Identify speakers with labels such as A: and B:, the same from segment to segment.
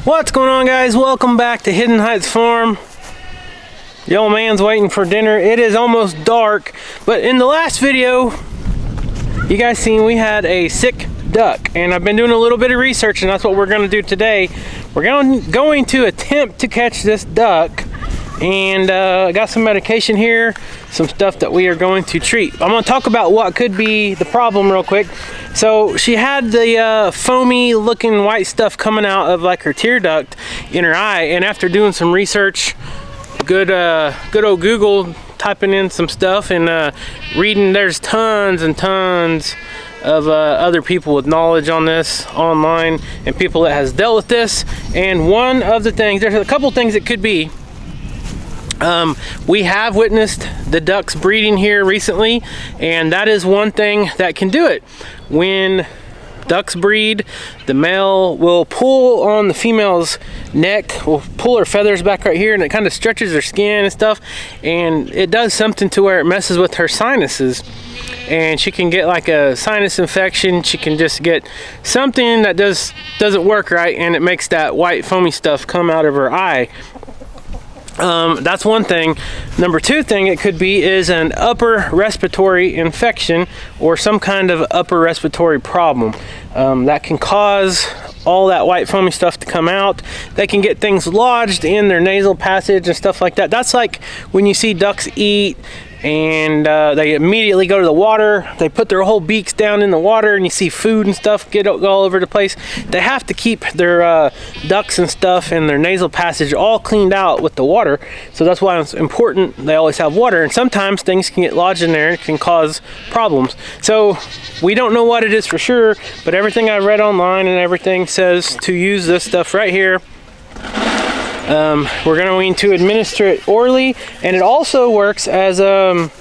A: What's going on, guys? Welcome back to Hidden Heights Farm. The old man's waiting for dinner. It is almost dark, but in the last video you guys seen we had a sick duck, and I've been doing a little bit of research, and that's what we're going to do today. We're going to attempt to catch this duck, and I got some medication here, some stuff that we are going to treat. I'm going to talk about what could be the problem real quick. So she had the foamy looking white stuff coming out of like her tear duct in her eye, and after doing some research, good old Google, typing in some stuff and reading, there's tons and tons of other people with knowledge on this online and people that has dealt with this. And one of the things, there's a couple things it could be. We have witnessed the ducks breeding here recently, and that is one thing that can do it. When ducks breed, the male will pull on the female's neck, will pull her feathers back right here, and it kind of stretches her skin and stuff, and it does something to where it messes with her sinuses, and she can get like a sinus infection. She can just get something that doesn't work right, and it makes that white foamy stuff come out of her eye. That's one thing. Number two thing it could be is an upper respiratory infection or some kind of upper respiratory problem that can cause all that white foamy stuff to come out. They can get things lodged in their nasal passage and stuff like that. That's like when you see ducks eat and they immediately go to the water. They put their whole beaks down in the water, and you see food and stuff get all over the place. They have to keep their ducts and stuff and their nasal passage all cleaned out with the water. So that's why it's important they always have water. And sometimes things can get lodged in there and it can cause problems. So we don't know what it is for sure, but everything I read online and everything says to use this stuff right here. We're going to administer it orally, and it also works as oh,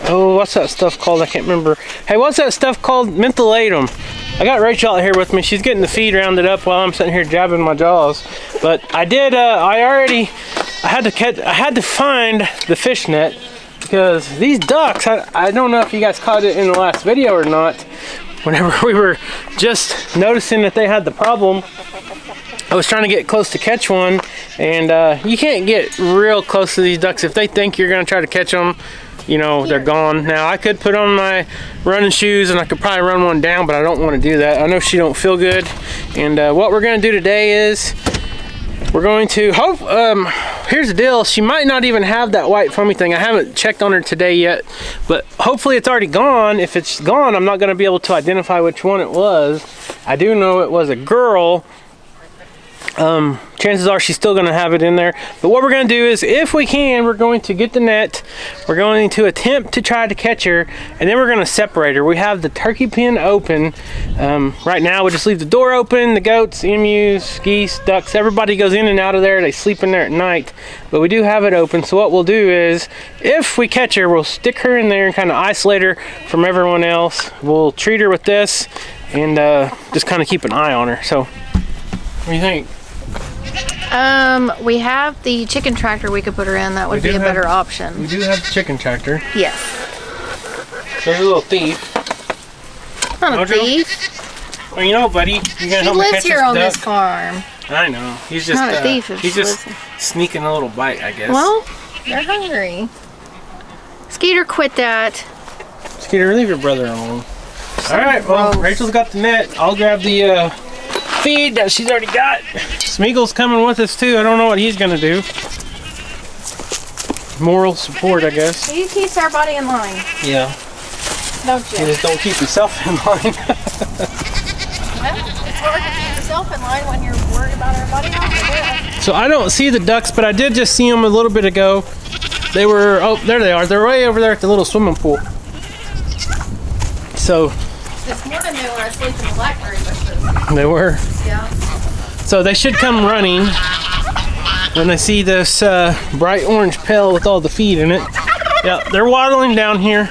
A: what's that stuff called? I can't remember. Hey, what's that stuff called? Mentholatum. I got Rachel out here with me. She's getting the feed rounded up while I'm sitting here jabbing my jaws. But I did. I had to find the fish net, because these ducks, I don't know if you guys caught it in the last video or not. Whenever we were just noticing that they had the problem, I was trying to get close to catch one, and you can't get real close to these ducks. If they think you're going to try to catch them, you know, they're gone. Now, I could put on my running shoes and I could probably run one down, but I don't want to do that. I know she don't feel good. And what we're going to do today is we're going to hope, here's the deal. She might not even have that white foamy thing. I haven't checked on her today yet, but hopefully it's already gone. If it's gone, I'm not going to be able to identify which one it was. I do know it was a girl. Chances are she's still going to have it in there. But what we're going to do is, if we can, we're going to get the net. We're going to attempt to try to catch her, and then we're going to separate her. We have the turkey pen open. Right now, we just leave the door open. The goats, emus, geese, ducks, everybody goes in and out of there. They sleep in there at night. But we do have it open. So what we'll do is, if we catch her, we'll stick her in there and kind of isolate her from everyone else. We'll treat her with this and just kind of keep an eye on her. So, what do you think?
B: We have the chicken tractor we could put her in. That would be a better option.
A: We do have the chicken tractor.
B: Yes.
A: There's a little thief.
B: Not a thief.
A: Well, you know, buddy, you're gonna help me catch this duck.
B: He lives here on this farm.
A: I know. He's just
B: not a thief.
A: He's just sneaking a little bite, I guess.
B: Well, they're hungry. Skeeter, quit that.
A: Skeeter, leave your brother alone. All right. Well, Rachel's got the net. I'll grab the feed that she's already got. Smeagol's coming with us too. I don't know what he's gonna do. Moral support, I guess.
B: You keep everybody in line.
A: Yeah.
B: Don't you?
A: You just don't keep yourself in line.
B: Well, it's hard to keep yourself in line when you're worried about everybody else.
A: So I don't see the ducks, but I did just see them a little bit ago. They were, oh, there they are. They're way over there at the little swimming pool. So.
B: This morning they were asleep in the blackberry bushes.
A: They were.
B: Yeah.
A: So they should come running when they see this bright orange pail with all the feed in it. Yeah, they're waddling down here.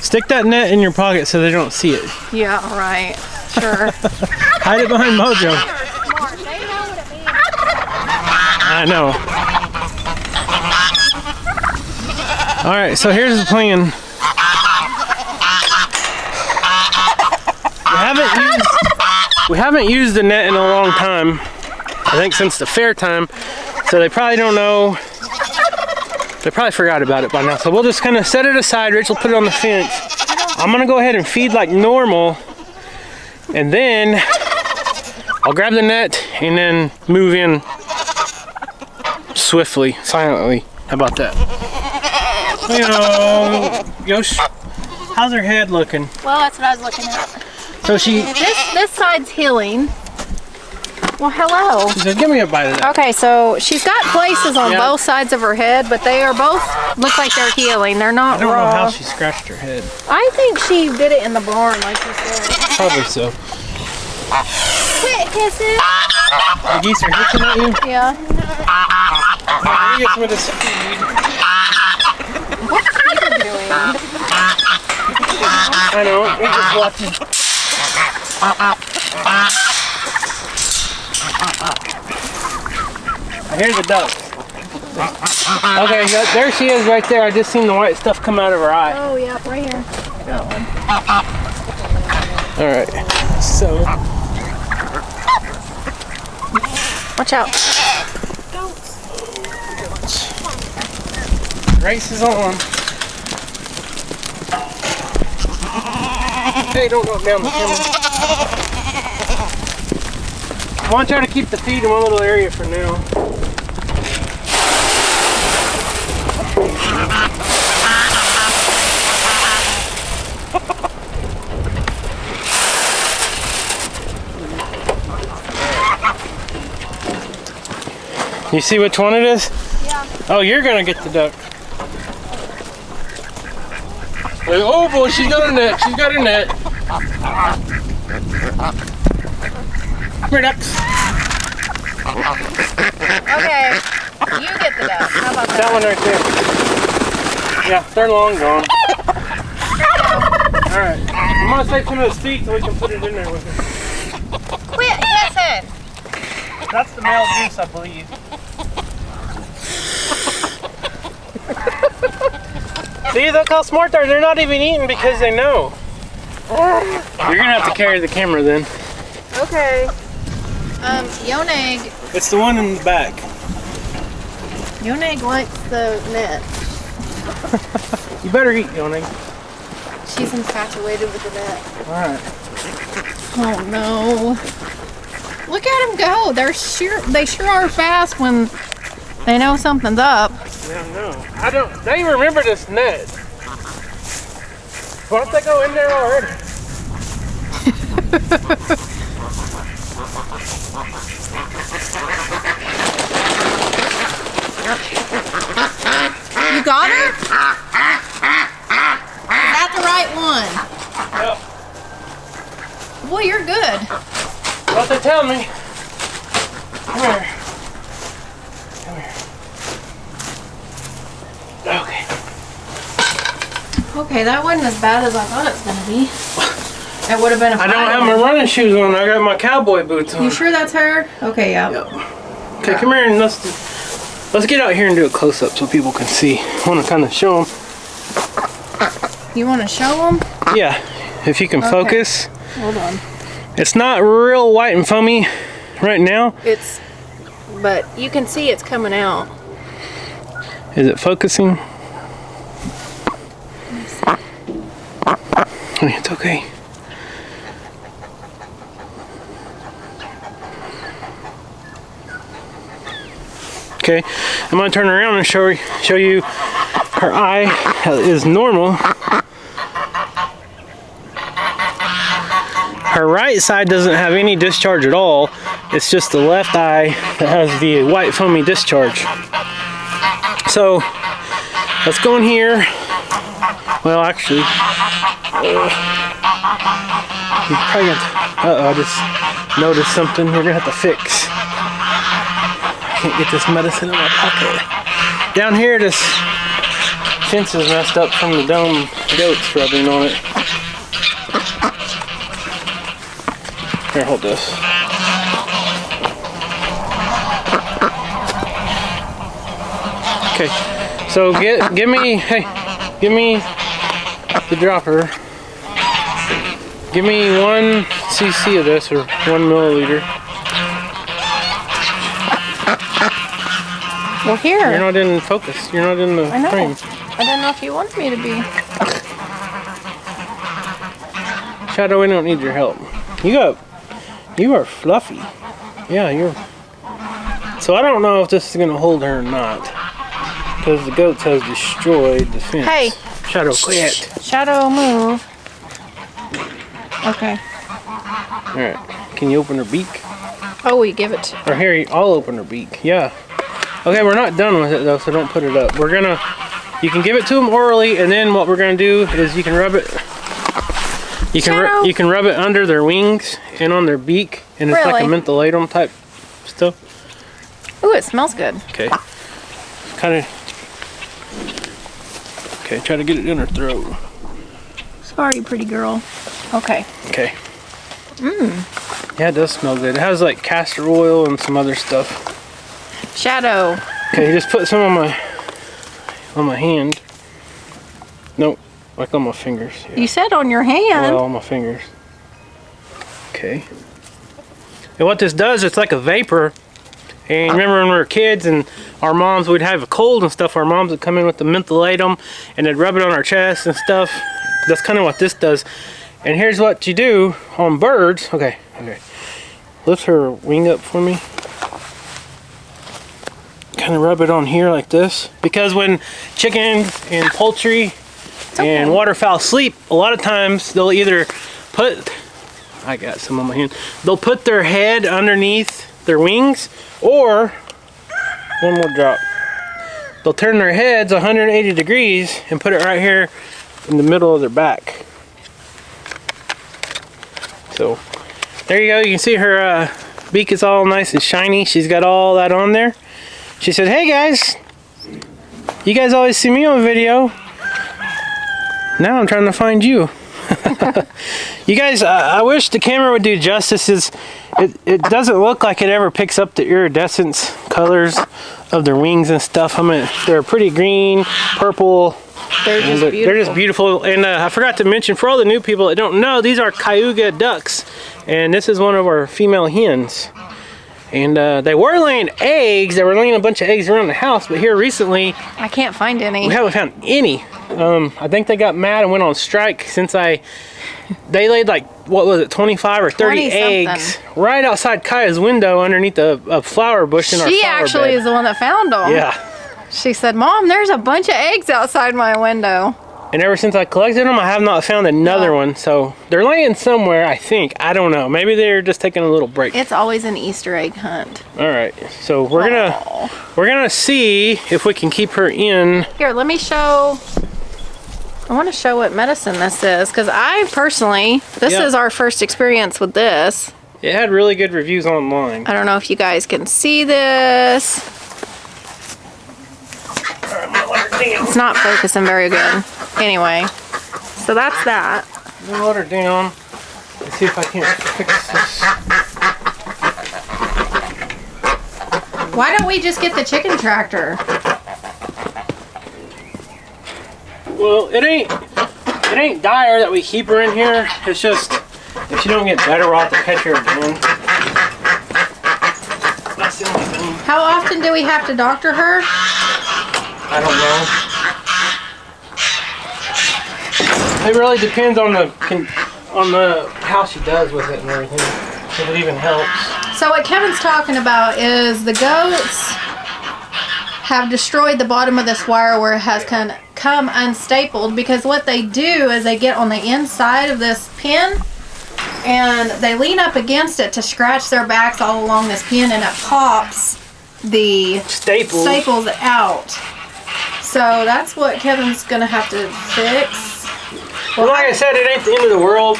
A: Stick that net in your pocket so they don't see it.
B: Yeah, right. Sure.
A: Hide it behind Mojo. I know. All right, so here's the plan. We haven't used We haven't used the net in a long time. I think since the fair time. So they probably don't know. They probably forgot about it by now. So we'll just kind of set it aside. Rachel put it on the fence. I'm gonna go ahead and feed like normal. And then I'll grab the net and then move in swiftly, silently. How about that? You know, Yosh, how's her head looking?
B: Well, that's what I was looking at.
A: So
B: This side's healing. Well, hello.
A: She said, give me a bite of that.
B: Okay, so she's got places on both sides of her head, but they are both look like they're healing. They're not raw.
A: I don't know how she scratched her head.
B: I think she did it in the barn, like you said.
A: Probably so.
B: Quit kissing.
A: The geese are hissing at you?
B: Yeah.
A: Let me get some of this feed.
B: What's Peter doing?
A: I know, we're just watching. I hear the duck. Okay, there she is right there. I just seen the white stuff come out of her eye.
B: Oh, yeah, right here. Got one.
A: All right, so.
B: Watch out.
A: Race is on. Hey, don't go down the camera. I want y'all to keep the feed in one little area for now. You see which one it is?
B: Yeah.
A: Oh, you're gonna get the duck. Oh boy, she's got her net. She's got her net. Come here, ducks.
B: Okay, you get the duck. How about
A: That one right there. Yeah, they're long gone. All right, I'm gonna save some of those feet so we can put it in there with her.
B: Quit kissing.
A: That's the male goose, I believe. See, look how smart they are. They're not even eating because they know. You're gonna have to carry the camera then.
B: Okay. Yoneg.
A: It's the one in the back.
B: Yoneg likes the net.
A: You better eat, Yoni.
B: She's infatuated with the net.
A: All right.
B: Oh no. Look at them go. They sure are fast when they know something's up.
A: Yeah, no. They remember this net. Why don't they go in there already?
B: You got her? Is that the right one?
A: Yep.
B: Boy, you're good.
A: What they tell me. Come here. Come here. Okay.
B: Okay, that wasn't as bad as I thought it was going to be. It would have been a
A: I don't have my running shoes on. I got my cowboy boots on.
B: You sure that's her? Okay, yeah.
A: Yep. Okay, come here and let's get out here and do a close-up so people can see. I want to kind of show them.
B: You want to show them?
A: Yeah, if you can focus.
B: Hold on.
A: It's not real white and foamy right now.
B: But you can see it's coming out.
A: Is it focusing? It's okay. Okay, I'm gonna turn around and show you her eye is normal. Her right side doesn't have any discharge at all. It's just the left eye that has the white foamy discharge. So let's go in here. Well, actually, you probably got to, I just noticed something we're gonna have to fix. Can't get this medicine in my pocket. Down here, this fence is messed up from the dumb goats rubbing on it. Here, hold this. Okay, so give me the dropper. Give me 1 cc of this, or 1 milliliter.
B: Well, here.
A: You're not in focus. You're not in the
B: I know.
A: frame.
B: I don't know if you want me to be.
A: Shadow, we don't need your help. You are fluffy. Yeah, you're. So I don't know if this is gonna hold her or not, because the goats has destroyed the fence.
B: Hey.
A: Shadow, quit.
B: Shadow, move. Okay.
A: All right. Can you open her beak?
B: Oh, we give it to.
A: Or here, I'll open her beak. Yeah. Okay, we're not done with it though, so don't put it up. You can give it to them orally, and then what we're gonna do is you can rub it. You can rub it under their wings and on their beak, and it's like a mentholatum type stuff.
B: Ooh, it smells good.
A: Okay. Kind of. Okay, try to get it in her throat.
B: Sorry, pretty girl. Okay.
A: Okay. Yeah, it does smell good. It has like castor oil and some other stuff.
B: Shadow.
A: Okay, just put some on my hand. Nope, like on my fingers. Yeah.
B: You said on your hand.
A: Well, on my fingers. Okay. And what this does, it's like a vapor. And remember when we were kids and our moms would have a cold and stuff, our moms would come in with the mentholatum and they'd rub it on our chest and stuff. That's kind of what this does. And here's what you do on birds. Okay. Lift her wing up for me. Kind of rub it on here like this. Because when chickens and poultry and waterfowl sleep, a lot of times they'll either I got some on my hand. They'll put their head underneath their wings, or one more drop. They'll turn their heads 180 degrees and put it right here in the middle of their back. So there you go. You can see her beak is all nice and shiny. She's got all that on there. She said, "Hey guys, you guys always see me on video. Now I'm trying to find you." You guys, I wish the camera would do justice. It doesn't look like it ever picks up the iridescence colors of their wings and stuff. I mean, they're pretty green, purple. They're just beautiful. And I forgot to mention, for all the new people that don't know, these are Cayuga ducks. And this is one of our female hens. And they were laying eggs. They were laying a bunch of eggs around the house. But here recently,
B: I can't find any.
A: we haven't found any. I think they got mad and went on strike since they laid like, what was it, 25 or 30 eggs right outside Kaya's window underneath a flower bush in our flower bed.
B: She actually is the one that found them.
A: Yeah.
B: She said, "Mom, there's a bunch of eggs outside my window."
A: And ever since I collected them, I have not found another one. So they're laying somewhere, I think. I don't know. Maybe they're just taking a little break.
B: It's always an Easter egg hunt.
A: All right. So we're gonna see if we can keep her in.
B: Here, let me show. I want to show what medicine this is, because I personally, this is our first experience with this.
A: It had really good reviews online.
B: I don't know if you guys can see this. It's not focusing very good. Anyway, so that's that.
A: I'm gonna let her down. Let's see if I can't fix this.
B: Why don't we just get the chicken tractor?
A: Well, it ain't dire that we keep her in here. It's just if she don't get better, we'll have to catch her again. That's the only thing.
B: How often do we have to doctor her?
A: I don't know. It really depends on the how she does with it and everything. If it even helps.
B: So what Kevin's talking about is the goats have destroyed the bottom of this wire where it has come unstapled, because what they do is they get on the inside of this pin and they lean up against it to scratch their backs all along this pin, and it pops the staples out. So that's what Kevin's gonna have to fix.
A: Well, like I said, it ain't the end of the world.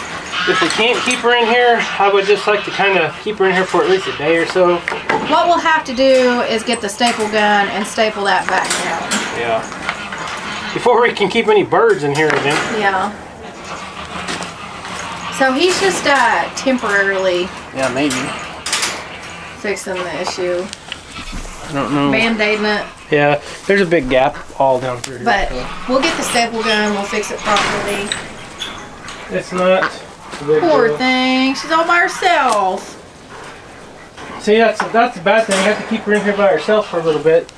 A: If we can't keep her in here, I would just like to kind of keep her in here for at least a day or so.
B: What we'll have to do is get the staple gun and staple that back down.
A: Yeah. Before we can keep any birds in here again.
B: Yeah. So he's just temporarily.
A: Yeah, maybe.
B: Fixing the issue.
A: I don't know.
B: Band-aiding it.
A: Yeah, there's a big gap all down through here.
B: But we'll get the staple gun, we'll fix it properly.
A: It's not a big
B: Poor
A: deal.
B: thing. She's all by herself.
A: See, that's the bad thing. You have to keep her in here by herself for a little bit,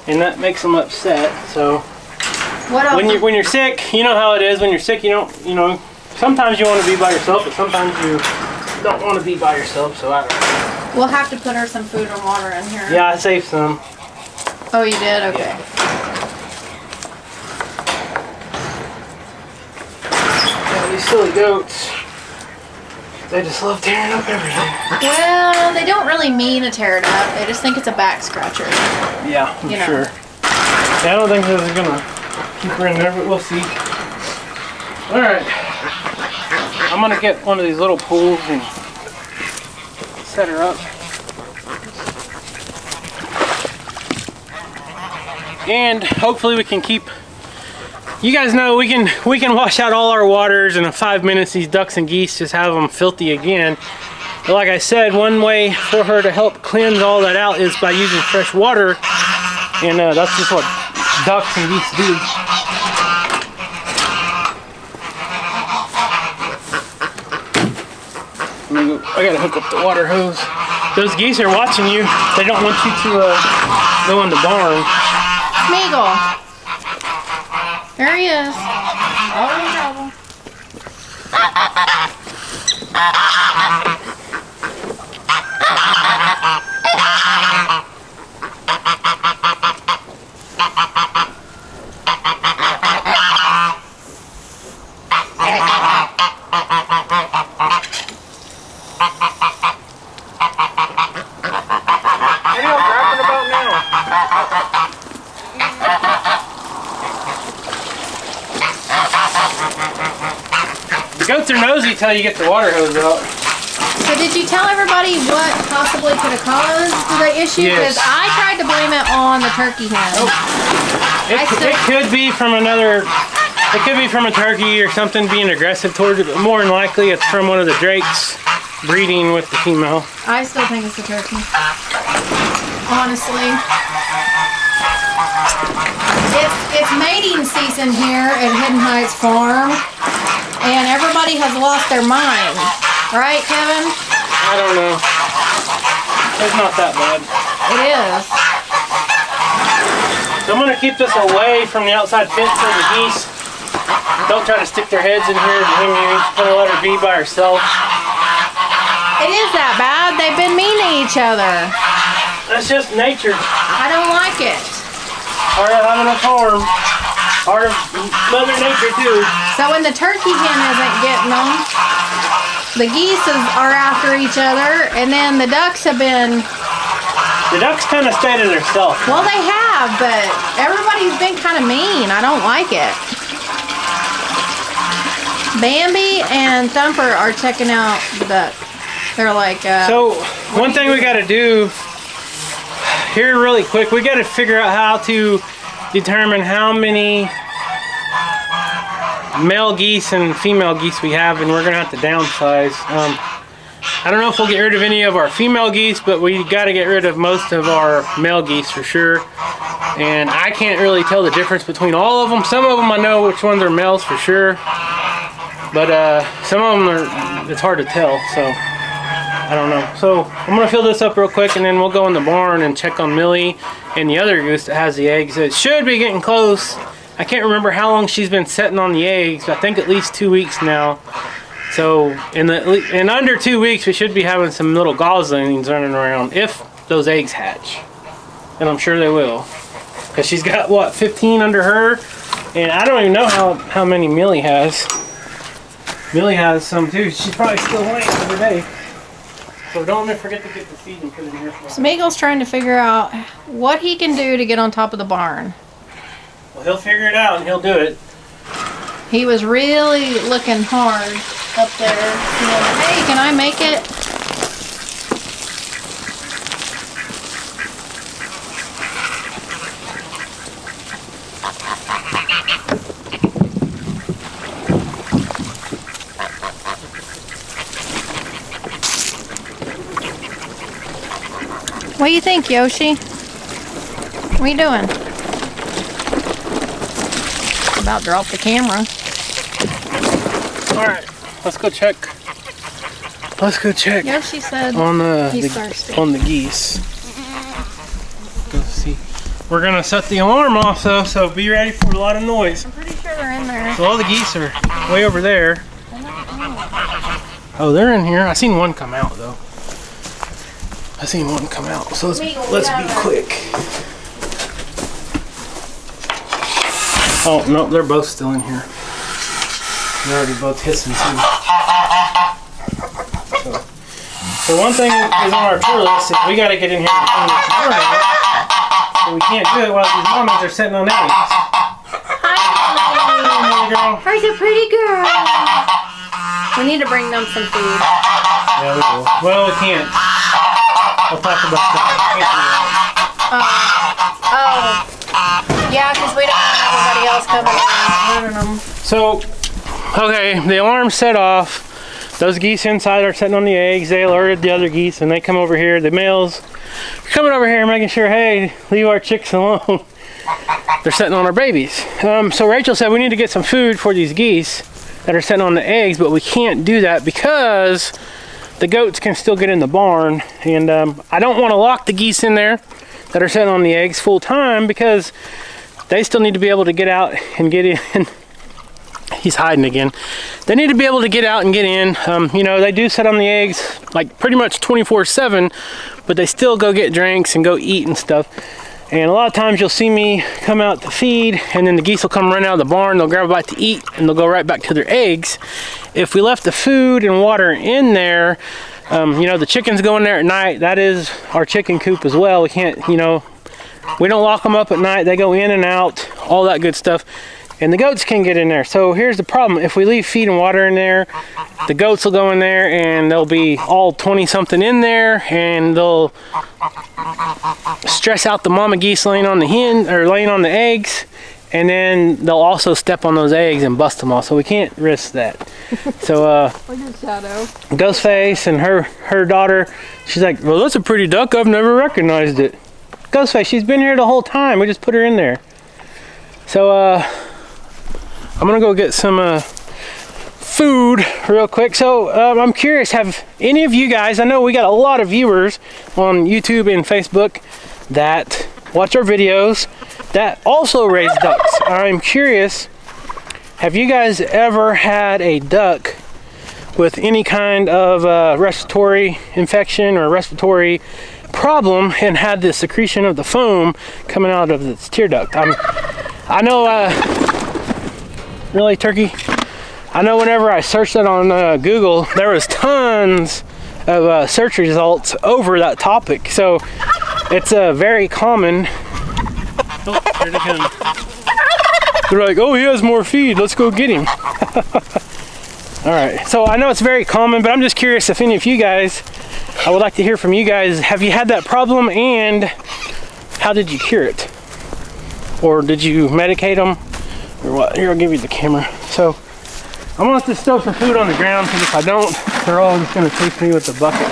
A: and that makes them upset. So
B: What else?
A: when you're sick, you know how it is. When you're sick, you don't, sometimes you want to be by yourself, but sometimes you don't want to be by yourself. So I don't know.
B: We'll have to put her some food and water in here.
A: Yeah, I saved some.
B: Oh, you did? Okay.
A: Yeah. These silly goats, they just love tearing up everything.
B: Well, they don't really mean to tear it up. They just think it's a back scratcher.
A: Yeah, I'm
B: You know.
A: sure. Yeah, I don't think this is gonna keep her in there, but we'll see. All right, I'm gonna get one of these little pools and set her up. And hopefully we can keep, you guys know we can wash out all our waters, and in 5 minutes these ducks and geese just have them filthy again. But like I said, one way for her to help cleanse all that out is by using fresh water, and that's just what ducks and geese do. I gotta hook up the water hose. Those geese are watching you. They don't want you to go in the barn.
B: Smeagol. There he is. Oh, in trouble.
A: What are you rapping about now? The goats are nosy till you get the water hose out.
B: So did you tell everybody what possibly could have caused the issue?
A: Yes.
B: Because I tried to blame it on the turkey hen.
A: It could be from another, it could be from a turkey or something being aggressive towards it, but more than likely it's from one of the drakes breeding with the female.
B: I still think it's the turkey. Honestly. It's mating season here at Hidden Heights Farm, and everybody has lost their mind. Right, Kevin?
A: I don't know. It's not that bad.
B: It is.
A: So I'm going to keep this away from the outside fence for the geese. Don't try to stick their heads in here. I'm going to let her be by herself.
B: It is that bad. They've been mean to each other.
A: That's just nature.
B: I don't like it.
A: Part of having a farm. Part of Mother Nature too.
B: So when the turkey hen isn't getting them, the geese are after each other, and then the ducks have been...
A: The ducks kind of stay to themselves.
B: Well, they have, but everybody's been kind of mean. I don't like it. Bambi and Thumper are checking out the duck. They're like...
A: So, one thing we got to do here really quick, we got to figure out how to determine how many male geese and female geese we have, and we're going to have to downsize. I don't know if we'll get rid of any of our female geese, but we got to get rid of most of our male geese for sure. And I can't really tell the difference between all of them. Some of them I know which ones are males for sure, but some of them it's hard to tell, so I don't know. So I'm going to fill this up real quick, and then we'll go in the barn and check on Millie and the other goose that has the eggs. It should be getting close. I can't remember how long she's been setting on the eggs, but I think at least 2 weeks now. So in under 2 weeks, we should be having some little goslings running around if those eggs hatch. And I'm sure they will. Because she's got, what, 15 under her? And I don't even know how many Millie has. Millie has some too. She's probably still laying every day. So don't forget to get the feed and put it in here.
B: Smeagol's trying to figure out what he can do to get on top of the barn.
A: Well, he'll figure it out and he'll do it.
B: He was really looking hard up there. Hey, can I make it? What do you think, Yoshi? What are you doing? About drop the camera.
A: All right, let's go check Let's go check.
B: Yeah, she said
A: on
B: he's thirsty.
A: on the geese. Go see. We're gonna set the alarm off though, so be ready for a lot of noise.
B: I'm pretty sure they're in there.
A: So all the geese are way over there. Oh, they're in here. I seen one come out though. I seen one come out. So let's be quick. Oh no, they're both still in here. They're already both hissing too. So one thing is on our tour list is we gotta get in here and clean this morning. But we can't do it while these mommies are sitting on eggs.
B: Hi,
A: girl.
B: How's a pretty girl? We need to bring them some food.
A: Yeah, we will. Well, we can't. We'll talk about that.
B: Yeah, because we don't want everybody else coming in and running them.
A: So, okay, the alarm's set off. Those geese inside are sitting on the eggs. They alerted the other geese and they come over here. The males are coming over here making sure, hey, leave our chicks alone. They're sitting on our babies. So Rachel said we need to get some food for these geese that are sitting on the eggs, but we can't do that because the goats can still get in the barn. And I don't want to lock the geese in there that are sitting on the eggs full time because they still need to be able to get out and get in. He's hiding again. They need to be able to get out and get in. You know, they do sit on the eggs like pretty much 24/7, but they still go get drinks and go eat and stuff. And a lot of times you'll see me come out to feed and then the geese will come run out of the barn, they'll grab a bite to eat and they'll go right back to their eggs. If we left the food and water in there, you know, the chickens go in there at night. That is our chicken coop as well. We can't, you know, we don't lock them up at night. They go in and out, all that good stuff. And the goats can get in there. So here's the problem. If we leave feed and water in there, the goats will go in there and they'll be all 20 something in there and they'll stress out the mama geese laying on the hen or laying on the eggs. And then they'll also step on those eggs and bust them all. So we can't risk that. So
B: Look at Shadow.
A: Ghostface and her daughter, she's like, well, that's a pretty duck. I've never recognized it. Ghostface, she's been here the whole time. We just put her in there. So I'm gonna go get some food real quick. So I'm curious, have any of you guys, I know we got a lot of viewers on YouTube and Facebook that watch our videos that also raise ducks. I'm curious, have you guys ever had a duck with any kind of respiratory infection or respiratory problem and had the secretion of the foam coming out of its tear duct? I know, really, Turkey? I know whenever I searched it on Google, there was tons of search results over that topic. So it's very common. Oh, here they come. They're like, oh, he has more feed. Let's go get him. All right. So I know it's very common, but I'm just curious if any of you guys, I would like to hear from you guys. Have you had that problem and how did you cure it? Or did you medicate them? Or what? Here, I'll give you the camera. So I'm gonna have to stow some food on the ground because if I don't, they're all just gonna chase me with the bucket.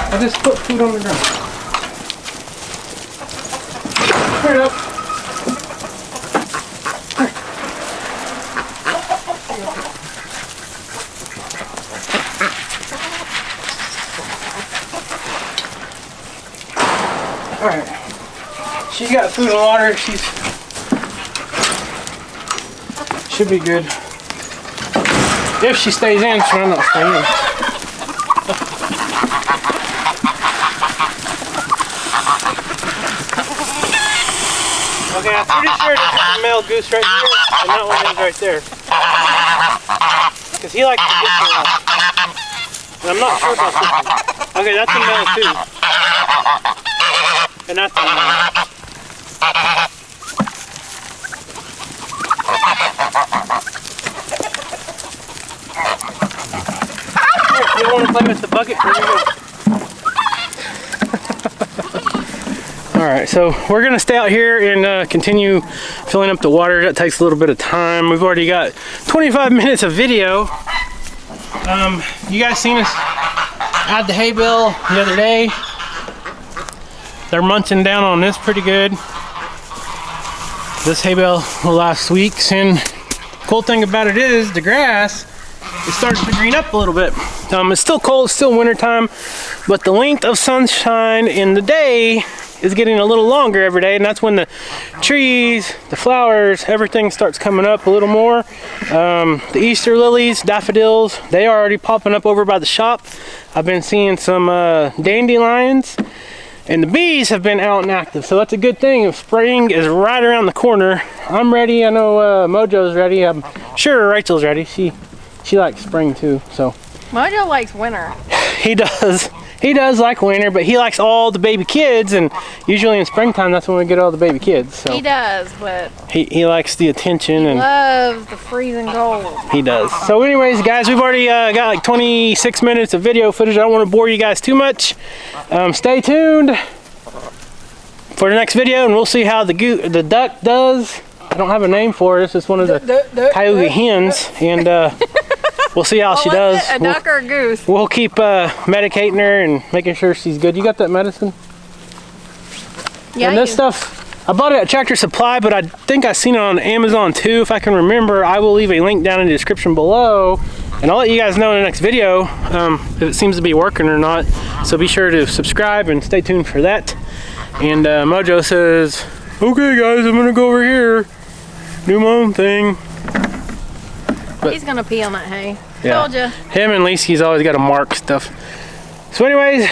A: I just put food on the ground. Turn it up. Alright, she got food and water, should be good. If she stays in, she might not stay in. Okay, I'm pretty sure this is a male goose right here, and that one is right there. Because he likes to get me a lot. And I'm not sure about this one. Okay, that's a male too. And that's a male. Here, you want to play with the bucket? Here you go. Alright, so we're going to stay out here and continue filling up the water. That takes a little bit of time. We've already got 25 minutes of video. You guys seen us add the hay bale the other day. They're munching down on this pretty good. This hay bale will last weeks, and cool thing about it is the grass is starting to green up a little bit. It's still cold, it's still winter time, but the length of sunshine in the day is getting a little longer every day, and that's when the trees, the flowers, everything starts coming up a little more. The Easter lilies, daffodils, they are already popping up over by the shop. I've been seeing some dandelions, and the bees have been out and active, so that's a good thing. Spring is right around the corner. I'm ready. I know Mojo's ready. I'm sure Rachel's ready. She likes spring too, so.
B: Mojo likes winter.
A: He does. He does like winter, but he likes all the baby kids, and usually in springtime that's when we get all the baby kids. So
B: he does, but
A: he likes the attention and
B: loves the freezing cold.
A: He does. So anyways, guys, we've already got like 26 minutes of video footage. I don't want to bore you guys too much. Stay tuned for the next video, and we'll see how the duck does. I don't have a name for it. It's just one of the Cayuga hens, and we'll see how she does.
B: A duck or a goose?
A: We'll keep medicating her and making sure she's good. You got that medicine?
B: Yeah.
A: And this stuff, I bought it at Tractor Supply, but I think I've seen it on Amazon too, if I can remember. I will leave a link down in the description below, and I'll let you guys know in the next video if it seems to be working or not. So be sure to subscribe and stay tuned for that. And Mojo says, okay guys, I'm gonna go over here, do my own thing. But
B: he's gonna pee on that hay.
A: Yeah.
B: Told ya.
A: Him and Lacey's always got to mark stuff. So anyways,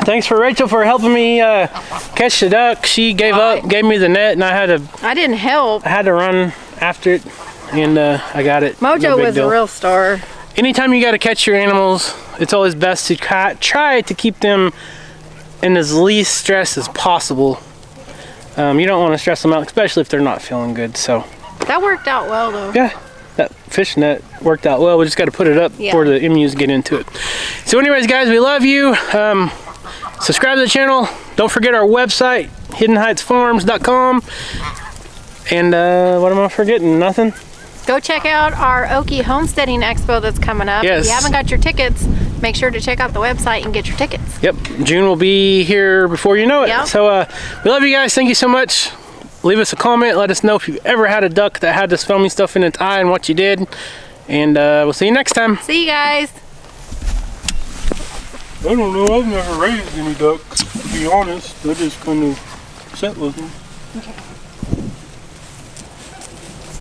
A: thanks for Rachel for helping me catch the duck. She gave up, gave me the net, and
B: I didn't help.
A: I had to run after it, and I got it.
B: Mojo was a real star.
A: Anytime you got to catch your animals, it's always best to try to keep them in as least stress as possible. You don't want to stress them out, especially if they're not feeling good. So
B: that worked out well though.
A: Yeah, that fish net worked out well. We just got to put it up before the emus get into it. So anyways, guys, we love you. Subscribe to the channel. Don't forget our website, hiddenheightsfarms.com. And what am I forgetting? Nothing?
B: Go check out our Okie Homesteading Expo that's coming up.
A: Yes.
B: If you haven't got your tickets, make sure to check out the website and get your tickets.
A: Yep, June will be here before you know it.
B: Yep.
A: So we love you guys. Thank you so much. Leave us a comment. Let us know if you've ever had a duck that had this foamy stuff in its eye and what you did. And we'll see you next time.
B: See you guys.
C: I don't know. I've never raised any ducks, to be honest. I just kind of set with them.
B: Okay.